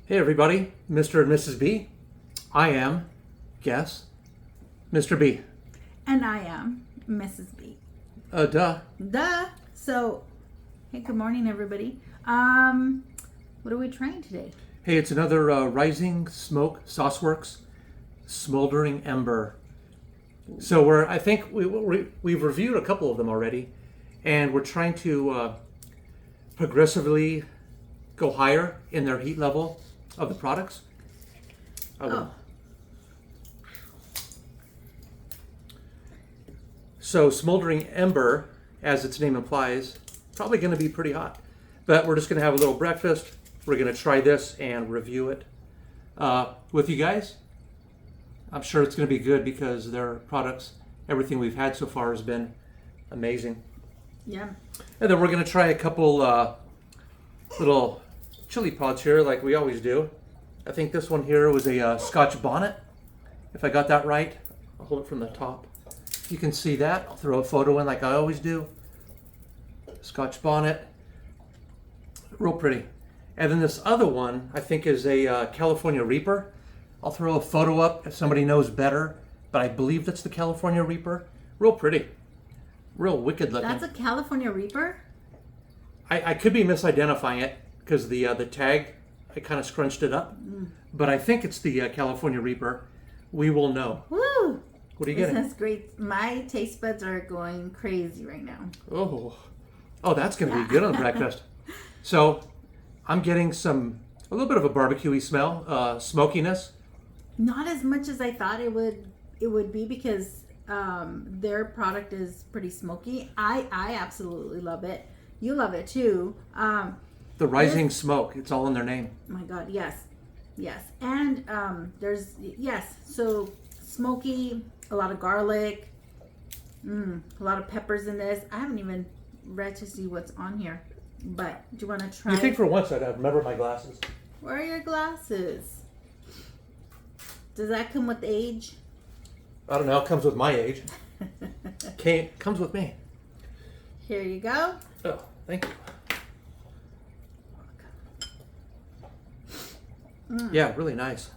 Hey everybody, Mr. and Mrs. B. I am, guess, Mr. B. And I am Mrs. B. Duh. Duh. So, hey, good morning, everybody. What are we trying today? Hey, it's another Rising Smoke Sauceworks Smoldering Ember. So I think we've reviewed a couple of them already, and we're trying to progressively go higher in their heat level of the products. So Smoldering Ember, as its name implies, probably going to be pretty hot. But we're just going to have a little breakfast. We're going to try this and review it with you guys. I'm sure it's going to be good because their products, everything we've had so far has been amazing. Yeah. And then we're going to try a couple little chili pods here like we always do. I think this one here was a Scotch bonnet. If I got that right, I'll hold it from the top. You can see that. I'll throw a photo in like I always do. Scotch bonnet. Real pretty. And then this other one, I think, is a California Reaper. I'll throw a photo up if somebody knows better, but I believe that's the California Reaper. Real pretty. Real wicked looking. That's a California Reaper? I could be misidentifying it because the tag, I kind of scrunched it up. But I think it's the California Reaper. We will know. Woo! What are you getting? This is great. My taste buds are going crazy right now. Oh, that's going to be good on breakfast. So I'm getting a little bit of a barbecue-y smell, smokiness. Not as much as I thought it would be because their product is pretty smoky. I absolutely love it. You love it too. The Rising Smoke, it's all in their name. My God, yes. And so smoky, a lot of garlic, a lot of peppers in this. I haven't even read to see what's on here, but do you want to try? You think for once I'd remember my glasses. Where are your glasses? Does that come with age? I don't know, it comes with my age. Comes with me. Here you go. Oh, thank you. Yeah, really nice.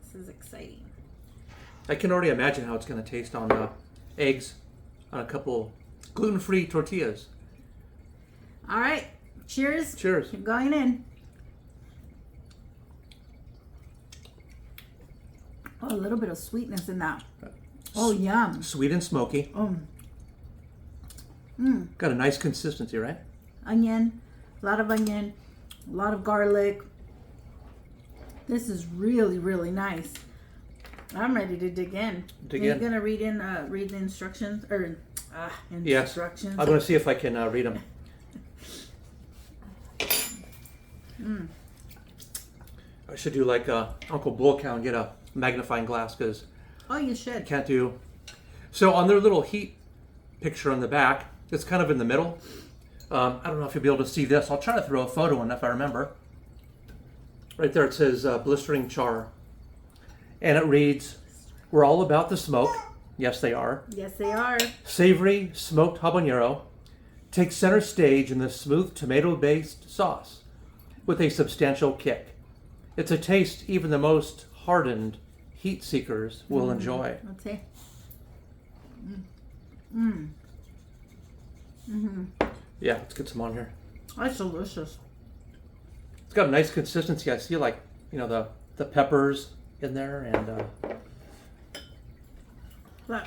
This is exciting. I can already imagine how it's going to taste on eggs, on a couple gluten-free tortillas. All right. Cheers. Cheers. Keep going in. Oh, a little bit of sweetness in that. Oh, yum. Sweet and smoky. Got a nice consistency, right? Onion, a lot of onion, a lot of garlic. This is really, really nice. I'm ready to dig in. Are you gonna read the instructions or instructions? Yes. I'm gonna see if I can read them. I should do like Uncle Bull Cow and get a magnifying glass because you should. I can't do. So on their little heat picture on the back, it's kind of in the middle. I don't know if you'll be able to see this. I'll try to throw a photo in if I remember. Right there it says blistering char. And it reads, "We're all about the smoke." Yes, they are. Yes, they are. Savory smoked habanero takes center stage in the smooth tomato-based sauce with a substantial kick. It's a taste even the most hardened heat seekers will enjoy. Let's see. Yeah, let's get some on here. That's delicious. It's got a nice consistency. I see like, the peppers in there and But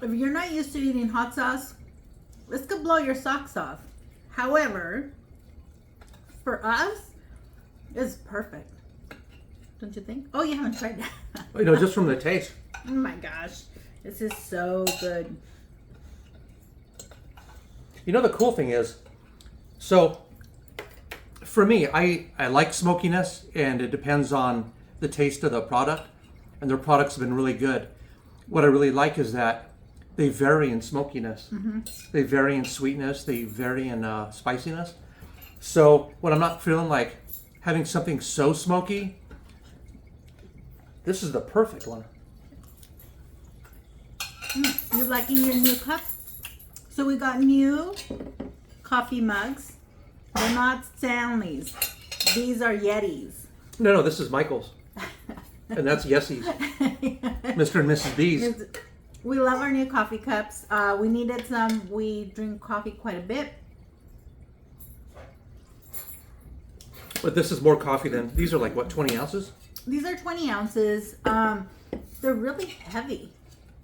if you're not used to eating hot sauce, this could blow your socks off. However, for us, it's perfect. Don't you think? Oh, you haven't tried that. just from the taste. Oh my gosh. This is so good. The cool thing is, so for me, I like smokiness, and it depends on the taste of the product, and their products have been really good. What I really like is that they vary in smokiness, they vary in sweetness, they vary in spiciness. So when I'm not feeling like having something so smoky, this is the perfect one. You liking your new cup? So we got new coffee mugs. They're not Stanley's. These are Yetis. No, this is Michael's. And that's Yessie's. Mr. and Mrs. B's. We love our new coffee cups. We needed some. We drink coffee quite a bit. But this is more coffee than, these are like what, 20 ounces? These are 20 ounces. They're really heavy.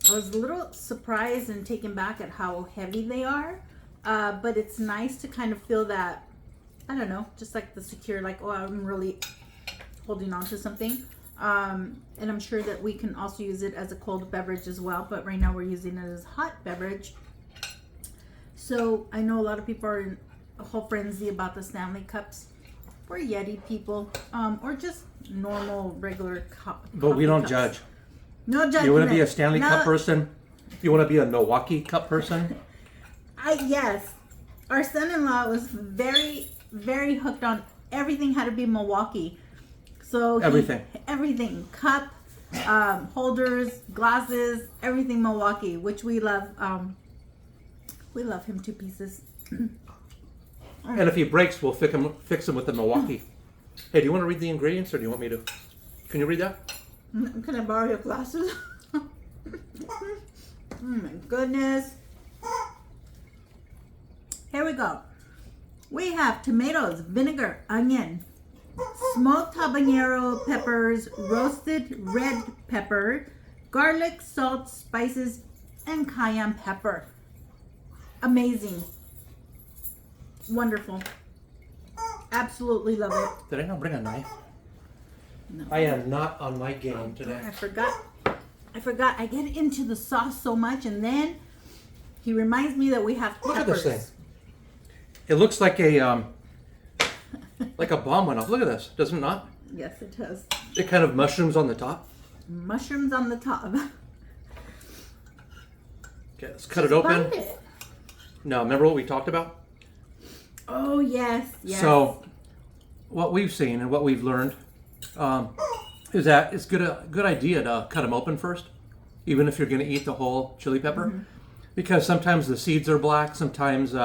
I was a little surprised and taken back at how heavy they are. But it's nice to kind of feel that, I don't know, just like the secure, like, oh, I'm really holding on to something. And I'm sure that we can also use it as a cold beverage as well. But right now we're using it as a hot beverage. So I know a lot of people are in a whole frenzy about the Stanley cups. We're Yeti people, or just normal, regular cup. But we don't cups. judge. No judgment. You want to be a Stanley Cup person? You want to be a Milwaukee Cup person? Yes. Our son-in-law was very, very hooked on everything had to be Milwaukee. So everything. Cup, holders, glasses, everything Milwaukee, which we love. We love him to pieces. And if he breaks, we'll fix him with the Milwaukee. Hey, do you want to read the ingredients, or do you want me to? Can you read that? Can I borrow your glasses? Oh my goodness. Here we go. We have tomatoes, vinegar, onion, smoked habanero peppers, roasted red pepper, garlic, salt, spices, and cayenne pepper. Amazing. Wonderful. Absolutely love it. Did I not bring a knife? No. I am not on my game today. I forgot. I get into the sauce so much, and then he reminds me that we have peppers. Look at this thing. It looks like a bomb went off. Look at this. Does it not? Yes, it does. It kind of mushrooms on the top. Mushrooms on the top. Okay, let's cut it open. Bite it. No, remember what we talked about? Oh, yes. So, what we've seen and what we've learned is that it's a good idea to cut them open first, even if you're going to eat the whole chili pepper, because sometimes the seeds are black, sometimes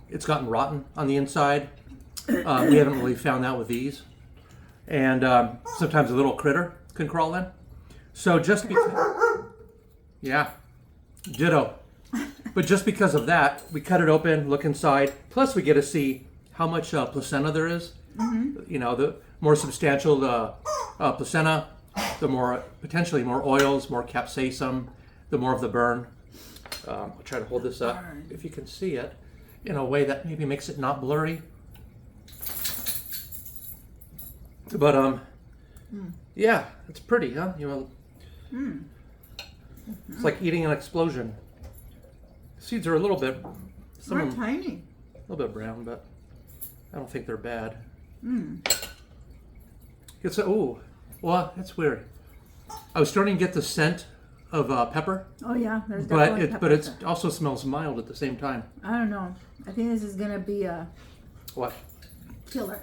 it's gotten rotten on the inside. We haven't really found that with these, and sometimes a little critter can crawl in. So just because, yeah, ditto. But just because of that, we cut it open, look inside. Plus, we get to see how much placenta there is. You know, the more substantial the placenta, the more potentially more oils, more capsaicin, the more of the burn. I'll try to hold this up if you can see it in a way that maybe makes it not blurry. But yeah, it's pretty, huh? You know, it's like eating an explosion. Seeds are a little bit, some of them, tiny. a little bit brown, but I don't think they're bad. It's well, that's weird. I was starting to get the scent of pepper. Oh yeah, there's definitely pepper. But it also smells mild at the same time. I don't know. I think this is gonna be a What? killer.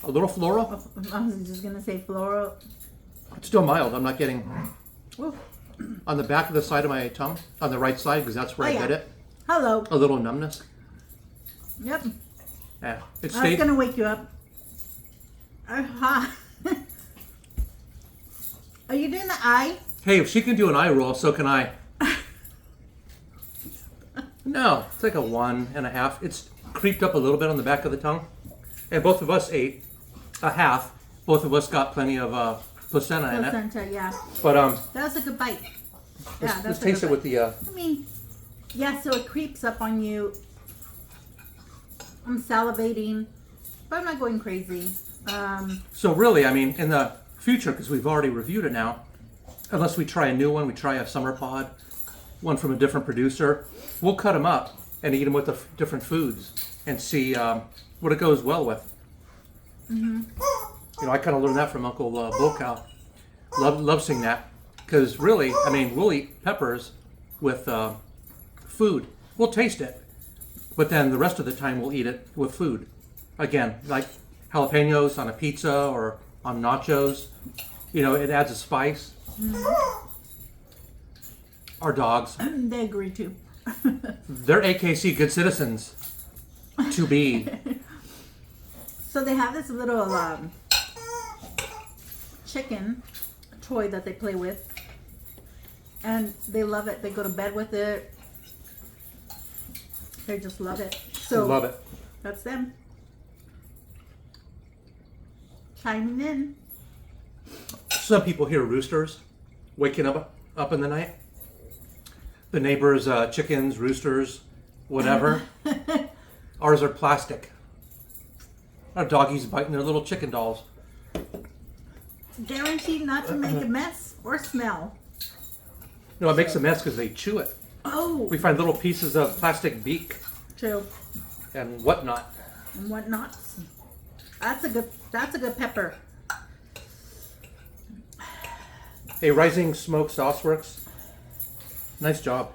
A little floral. I was just gonna say floral. It's still mild. I'm not getting Ooh. on the back of the side of my tongue, on the right side, because that's where I get it. Hello. A little numbness. Yep. Yeah, it That's stayed. gonna wake you up. Are you doing the eye? Hey, if she can do an eye roll, so can I. No, it's like a 1.5. It's creeped up a little bit on the back of the tongue. And both of us ate a half. Both of us got plenty of placenta in it. Placenta, yeah. But That was a good bite. Yeah, let's taste it with the. I mean, yeah. So it creeps up on you. I'm salivating, but I'm not going crazy. So really, I mean, in the future, because we've already reviewed it now, unless we try a new one, we try a summer pod, one from a different producer, we'll cut them up and eat them with the different foods and see what it goes well with. You know, I kind of learned that from Uncle Bull Cow. Love seeing that, because really, I mean, we'll eat peppers with food. We'll taste it, but then the rest of the time we'll eat it with food. Again, like jalapenos on a pizza or on nachos. You know, it adds a spice. our dogs. They agree too. They're AKC good citizens to be. So they have this little chicken toy that they play with, and they love it. They go to bed with it. They just love it. So Love it. that's them chiming in. Some people hear roosters waking up in the night. The neighbors' chickens, roosters, whatever. Ours are plastic. Our doggies biting their little chicken dolls. Guaranteed not to make a mess or smell. No, it makes a mess because they chew it. Oh, We find little pieces of plastic beak true. and whatnot. And whatnot. That's a good pepper. Hey, Rising Smoke Sauce Works. Nice job.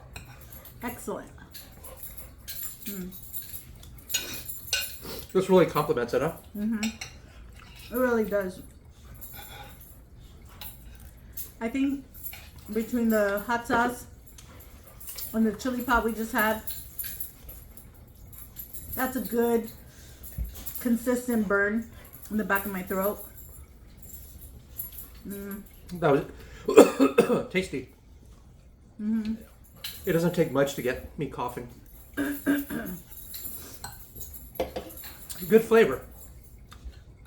Excellent. This really compliments it, huh? It really does. I think between the hot sauce and the chili pot we just had, that's a good consistent burn in the back of my throat. That was tasty. It doesn't take much to get me coughing. Good flavor.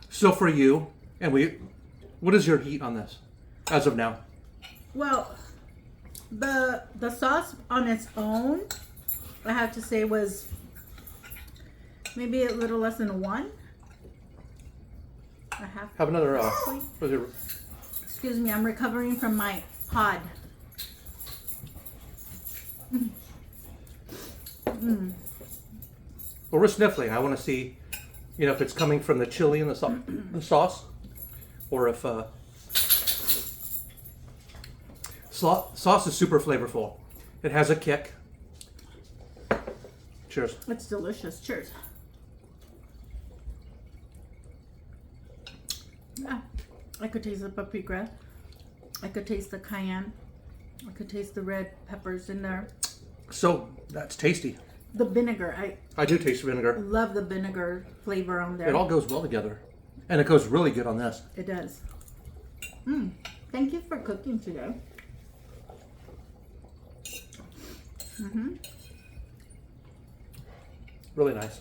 So for you, and what is your heat on this as of now? Well, the sauce on its own, I have to say, was maybe a little less than a 1. I Have another. Was it, Excuse me, I'm recovering from my pod. well, we're sniffling. I want to see, if it's coming from the chili and the sauce, or if sauce is super flavorful. It has a kick. Cheers. It's delicious. Cheers. Yeah, I could taste the paprika. I could taste the cayenne. I could taste the red peppers in there. So that's tasty. The vinegar. I do taste vinegar. Love the vinegar flavor on there. It all goes well together, and it goes really good on this. It does. Thank you for cooking today. Really nice.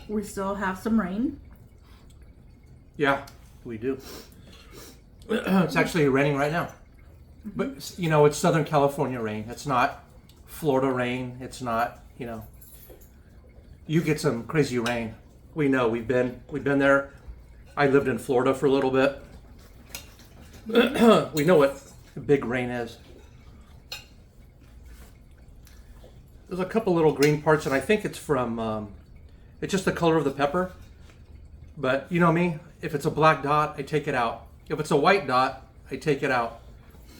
We still have some rain. Yeah, we do. It's actually raining right now. But, it's Southern California rain. It's not Florida rain. It's not, you get some crazy rain. We know. We've been there. I lived in Florida for a little bit. We know what big rain is. There's a couple little green parts, and I think it's from, it's just the color of the pepper. But you know me, if it's a black dot, I take it out. If it's a white dot, I take it out.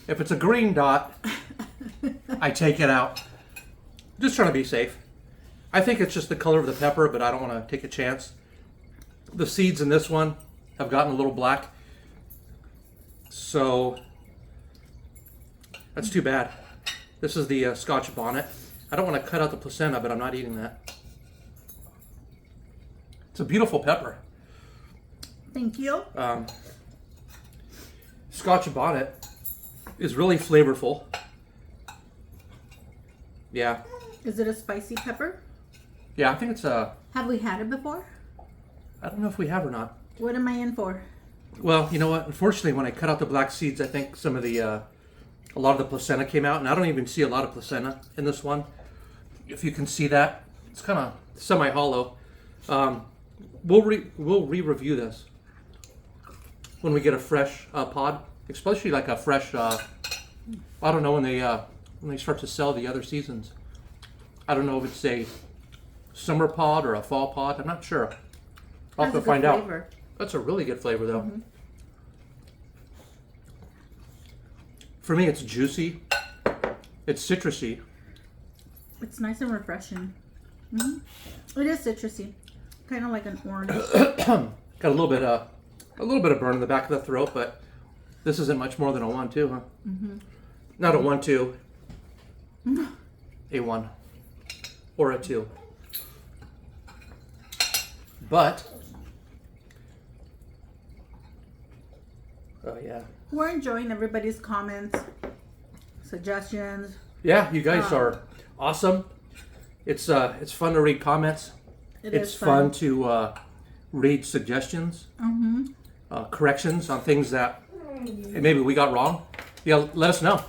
If it's a green dot, I take it out. Just trying to be safe. I think it's just the color of the pepper, but I don't want to take a chance. The seeds in this one have gotten a little black. So that's too bad. This is the Scotch bonnet. I don't want to cut out the placenta, but I'm not eating that. It's a beautiful pepper. Thank you. Scotch bonnet is really flavorful. Yeah. Is it a spicy pepper? Yeah, I think it's a... Have we had it before? I don't know if we have or not. What am I in for? Well, you know what? Unfortunately, when I cut out the black seeds, I think some of the... a lot of the placenta came out, and I don't even see a lot of placenta in this one. If you can see that, it's kind of semi-hollow. We'll re-review this when we get a fresh pod, especially like a fresh. I don't know when they start to sell the other seasons. I don't know if it's a summer pod or a fall pod. I'm not sure. I'll have to find out. That's a really good flavor, though. For me, it's juicy. It's citrusy. It's nice and refreshing. It is citrusy, kind of like an orange. Got a little bit of burn in the back of the throat, but This isn't much more than a 1-2, huh? Mm-hmm. Not a 1-2. A 1. Or a 2. But, oh yeah. We're enjoying everybody's comments, suggestions. Yeah, you guys are awesome. It's fun to read comments. It's fun to read suggestions, corrections on things that maybe we got wrong. Yeah, let us know.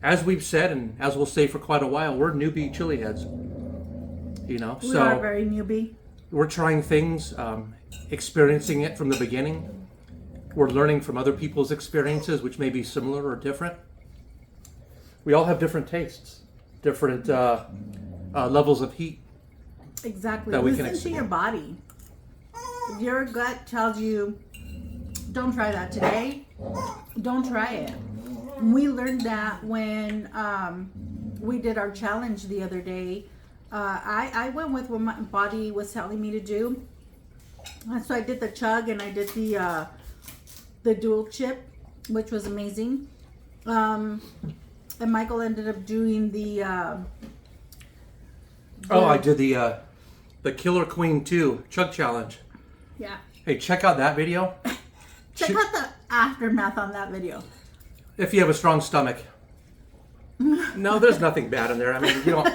As we've said, and as we'll say for quite a while, we're newbie chili heads. You know, we are very newbie. We're trying things, experiencing it from the beginning. We're learning from other people's experiences, which may be similar or different. We all have different tastes, different levels of heat. Exactly. Listen to your body. If your gut tells you, don't try that today, don't try it. We learned that when we did our challenge the other day. I went with what my body was telling me to do. And so I did the chug and I did the dual chip, which was amazing. And Michael ended up doing the I did the Killer Queen 2 chug challenge. Yeah. Hey, check out that video. Check out the aftermath on that video. If you have a strong stomach. No, there's nothing bad in there. I mean, you don't,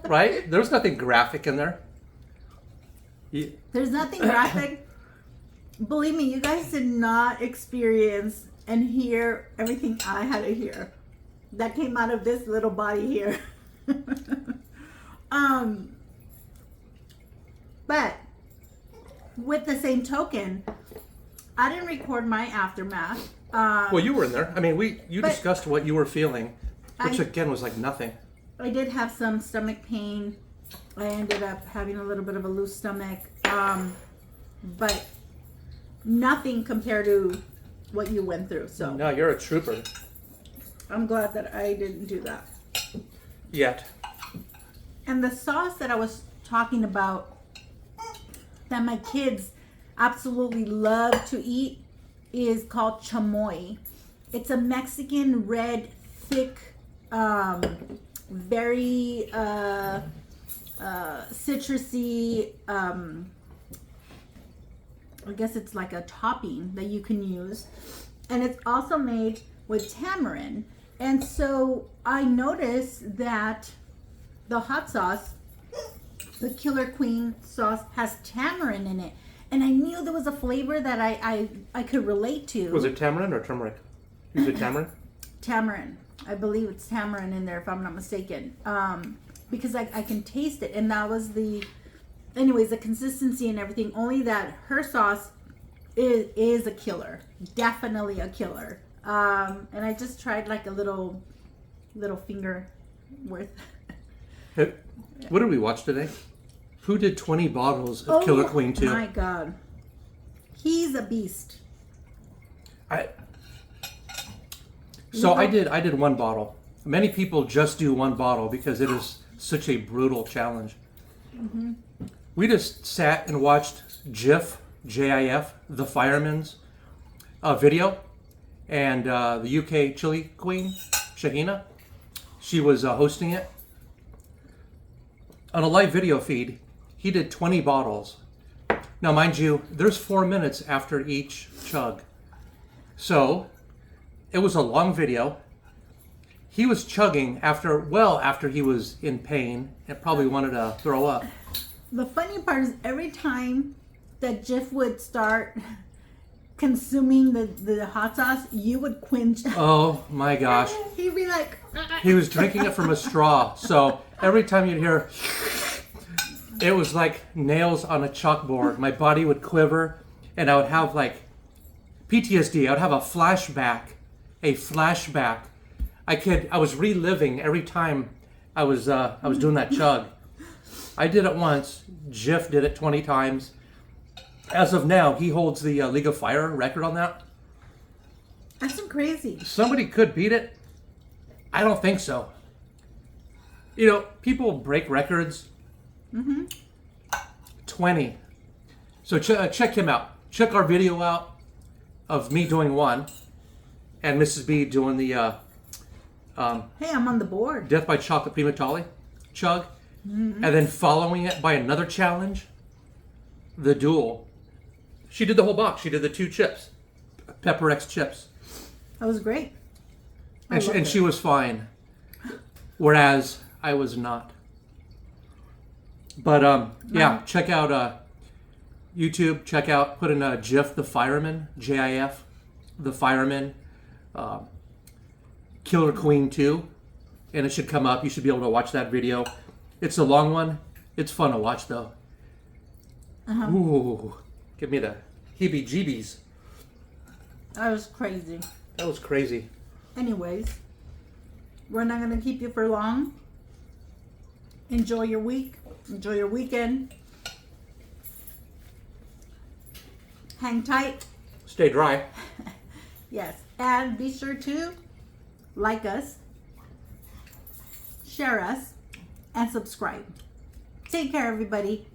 right? There's nothing graphic in there. There's nothing graphic. Believe me, you guys did not experience and hear everything I had to hear that came out of this little body here. But with the same token, I didn't record my aftermath. Well, you were in there. I mean, you discussed what you were feeling, which again was like nothing. I did have some stomach pain. I ended up having a little bit of a loose stomach, but nothing compared to what you went through. So no, you're a trooper. I'm glad that I didn't do that yet. And the sauce that I was talking about that my kids absolutely love to eat is called chamoy. It's a Mexican red, thick, very citrusy, I guess it's like a topping that you can use. And it's also made with tamarind. And so I noticed that the hot sauce, the Killer Queen sauce, has tamarind in it. And I knew there was a flavor that I could relate to. Was it tamarind or turmeric? Is it tamarind? Tamarind. I believe it's tamarind in there, if I'm not mistaken. Because I can taste it. And that was the consistency and everything. Only that her sauce is a killer. Definitely a killer. And I just tried like a little finger worth. What did we watch today? Who did 20 bottles of Killer Queen 2? Oh my God. He's a beast. I did one bottle. Many people just do one bottle because it is such a brutal challenge. Mm-hmm. We just sat and watched GIF, the Fireman's video, and the UK chili queen, Shahina, she was hosting it. On a live video feed, he did 20 bottles. Now, mind you, there's 4 minutes after each chug. So, it was a long video. He was chugging after he was in pain and probably wanted to throw up. The funny part is every time that Jeff would start consuming the hot sauce, you would quench. Oh my gosh. He'd be like... He was drinking it from a straw. So every time you'd hear, it was like nails on a chalkboard. My body would quiver and I would have like PTSD. I would have a flashback. I was reliving every time I was doing that chug. I did it once. Jeff did it 20 times. As of now, he holds the League of Fire record on that. That's crazy. Somebody could beat it. I don't think so. You know, people break records. Mm-hmm. 20. So check him out. Check our video out. of me doing one, and Mrs. B doing the Hey, I'm on the board. Death by Chocolate Prima Tolly chug, and then following it by another challenge, the duel. She did the whole box. She did the 2 chips, Pepper X chips, That was great. and she was fine, whereas I was not. But yeah, check out YouTube. Check out, put in Jif the Fireman, J-I-F, the Fireman, Killer Queen 2, and it should come up. You should be able to watch that video. It's a long one. It's fun to watch though. Ooh, give me the heebie-jeebies. That was crazy. That was crazy. Anyways, we're not going to keep you for long. Enjoy your week. Enjoy your weekend. Hang tight. Stay dry. Yes. And be sure to like us, share us, and subscribe. Take care, everybody.